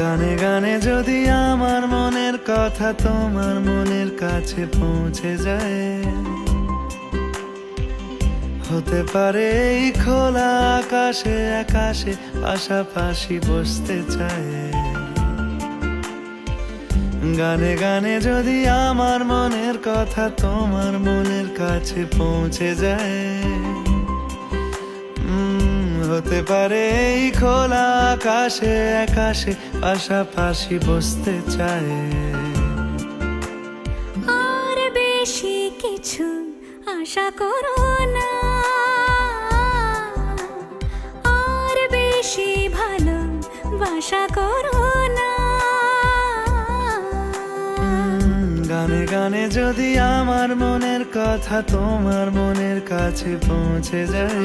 গানে গানে যদি আমার মনের কথা তোমার মনের কাছে পৌঁছে যায়, হতে পারে এই খোলা আকাশে আকাশে পাশাপাশি বসতে চায়। গানে গানে যদি আমার মনের কথা তোমার মনের কাছে পৌঁছে যায়, হতে পারে এই খোলা আকাশে আকাশে পাশাপাশি বসতে চায়। আর বেশি কিছু আশা করো না, আর বেশি ভালোবাসা করো না। গানে গানে যদি আমার মনের কথা তোমার মনের কাছে পৌঁছে যায়,